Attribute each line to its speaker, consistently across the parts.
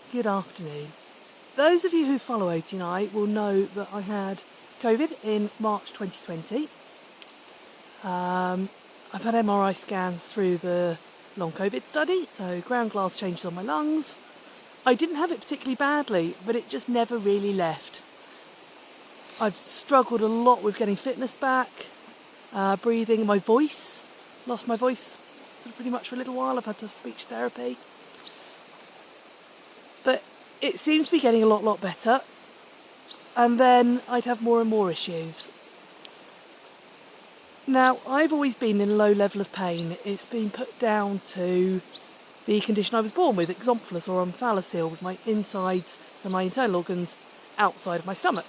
Speaker 1: Good afternoon. Those of you who follow OT and I will know that I had COVID in March 2020. I've had MRI scans through the long COVID study, so ground glass changes on my lungs. I didn't have it particularly badly, but it just never really left. I've struggled a lot with getting fitness back, breathing, my voice. Lost my voice sort of pretty much for a little while. I've had to have speech therapy. But it seems to be getting a lot better. And then I'd have more and more issues. Now, I've always been in a low level of pain. It's been put down to the condition I was born with, exomphalus or omphalocele, with my insides, so my internal organs, outside of my stomach.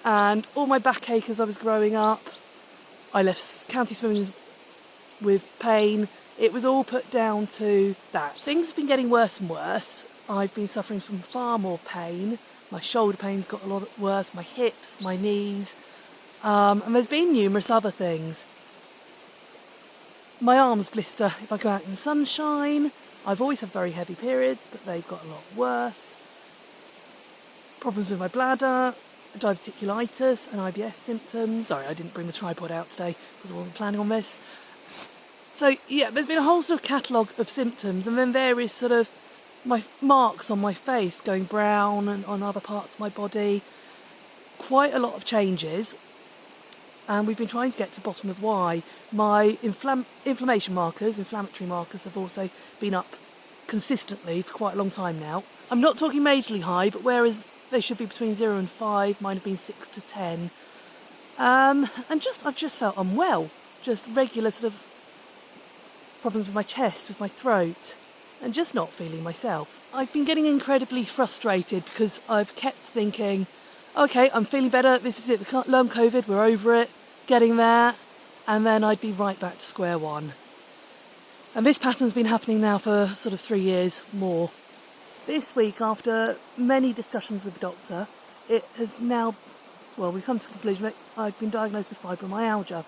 Speaker 1: And all my backache as I was growing up, I left county swimming with pain. It was all put down to that. Things have been getting worse and worse. I've been suffering from far more pain. My shoulder pain's got a lot worse, my hips, my knees, and there's been numerous other things. My arms blister if I go out in the sunshine. I've always had very heavy periods, but they've got a lot worse. Problems with my bladder, diverticulitis and IBS symptoms. Sorry, I didn't bring the tripod out today because I wasn't planning on this. So yeah, there's been a whole sort of catalogue of symptoms, and then various sort of my marks on my face going brown and on other parts of my body. Quite a lot of changes, and we've been trying to get to the bottom of why. My inflammatory markers have also been up consistently for quite a long time now. I'm not talking majorly high, but whereas they should be between 0 and 5, mine have been 6 to 10. And I've just felt unwell. Just regular sort of problems with my chest, with my throat, and just not feeling myself. I've been getting incredibly frustrated because I've kept thinking, okay, I'm feeling better, this is it, the long COVID, we're over it, getting there, and then I'd be right back to square one. And this pattern's been happening now for sort of 3 years more. This week, after many discussions with the doctor, it has now, well, we've come to the conclusion that I've been diagnosed with fibromyalgia,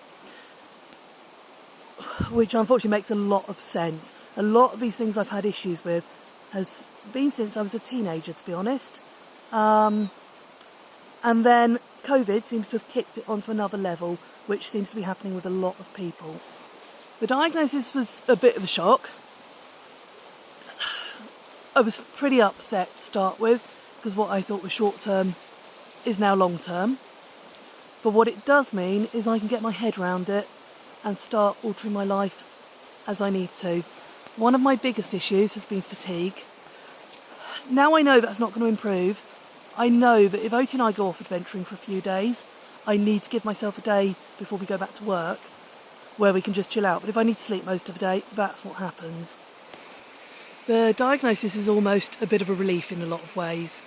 Speaker 1: which unfortunately makes a lot of sense. A lot of these things I've had issues with has been since I was a teenager, to be honest. And then COVID seems to have kicked it onto another level, which seems to be happening with a lot of people. The diagnosis was a bit of a shock. I was pretty upset to start with, because what I thought was short term is now long term. But what it does mean is I can get my head around it and start altering my life as I need to. One of my biggest issues has been fatigue. Now I know that's not going to improve. I know that if Oti and I go off adventuring for a few days, I need to give myself a day before we go back to work where we can just chill out. But if I need to sleep most of the day, that's what happens. The diagnosis is almost a bit of a relief in a lot of ways.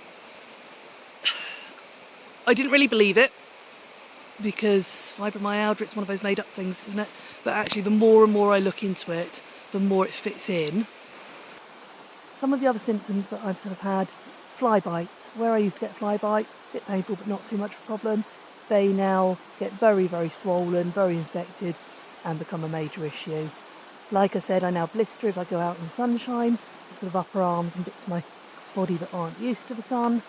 Speaker 1: I didn't really believe it, because fibromyalgia, it's one of those made up things, isn't it? But actually, the more and more I look into it, the more it fits in. Some of the other symptoms that I've sort of had, fly bites. Where I used to get fly bite, a bit painful but not too much of a problem, they now get very swollen, very infected, and become a major issue. Like I said, I now blister if I go out in the sunshine, sort of upper arms and bits of my body that aren't used to the sun.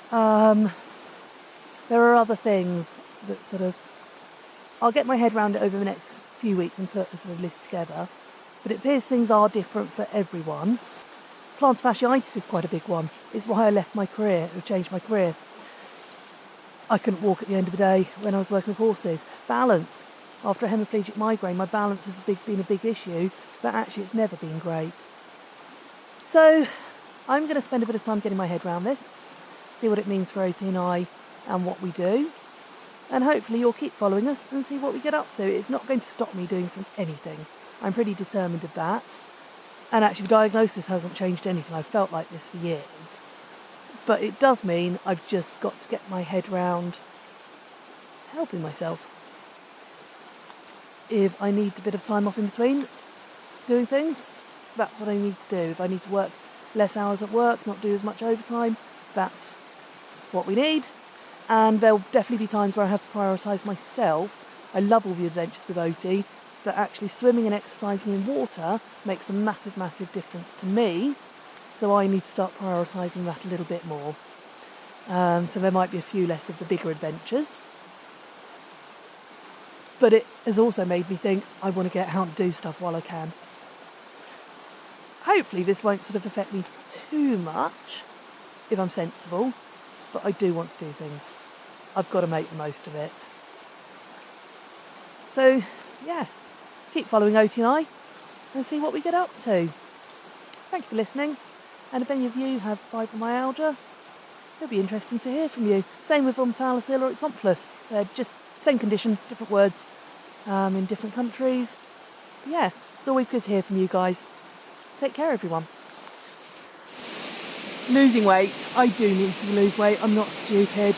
Speaker 1: There are other things that sort of, I'll get my head around it over the next few weeks and put a sort of list together, but it appears things are different for everyone. Plantar fasciitis is quite a big one. It's why I left my career, or changed my career. I couldn't walk at the end of the day when I was working with horses. Balance. After a hemiplegic migraine, my balance has been a big issue, but actually it's never been great. So I'm going to spend a bit of time getting my head around this, see what it means for OT and I and what we do, and hopefully you'll keep following us and see what we get up to. It's not going to stop me doing anything. I'm pretty determined of that. And actually the diagnosis hasn't changed anything. I've felt like this for years. But it does mean I've just got to get my head round helping myself. If I need a bit of time off in between doing things, that's what I need to do. If I need to work less hours at work, not do as much overtime, that's what we need. And there'll definitely be times where I have to prioritise myself. I love all the adventures with OT, but actually swimming and exercising in water makes a massive difference to me. so I need to start prioritising that a little bit more. So there might be a few less of the bigger adventures. But it has also made me think I want to get out and do stuff while I can. Hopefully this won't sort of affect me too much if I'm sensible, but I do want to do things. I've got to make the most of it. So yeah, keep following OT and I and see what we get up to. Thank you for listening, and if any of you have fibromyalgia, it'll be interesting to hear from you. Same with omphalos or exomphalus. They're just same condition, different words in different countries. But yeah, it's always good to hear from you guys. Take care, everyone. Losing weight. I do need to lose weight. I'm not stupid.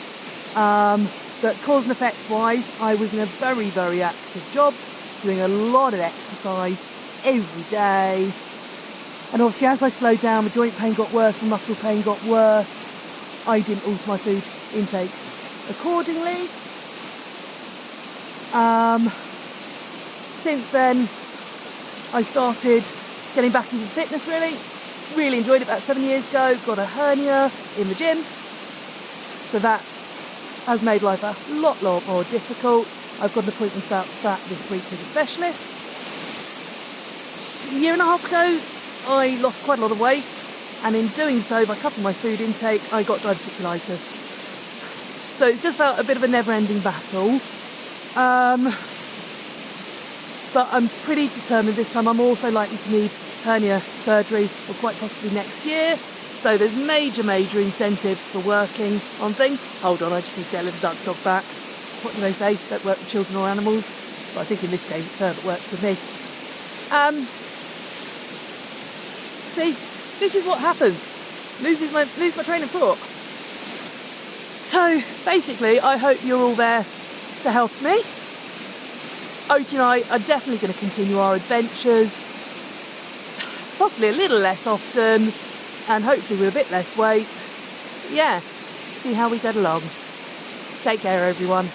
Speaker 1: But cause and effect wise, I was in a very, very active job, doing a lot of exercise every day. And obviously as I slowed down, my joint pain got worse, my muscle pain got worse. I didn't alter my food intake accordingly. Since then, I started getting back into fitness really enjoyed it about 7 years ago, got a hernia in the gym, so that has made life a lot more difficult. I've got an appointment about that this week with a specialist. A year and a half ago I lost quite a lot of weight, and in doing so, by cutting my food intake, I got diverticulitis. So it's just felt a bit of a never-ending battle. But I'm pretty determined this time. I'm also likely to need hernia surgery, or quite possibly next year. So there's major incentives for working on things. Hold on, I just need to get a little duck dog back. What do they say? Don't work with children or animals. But I think in this case it's her that works with me. See, this is what happens. Lose my train of thought. So basically, I hope you're all there to help me. Oti and I are definitely going to continue our adventures, possibly a little less often, and hopefully with a bit less weight. But yeah, see how we get along. Take care, everyone.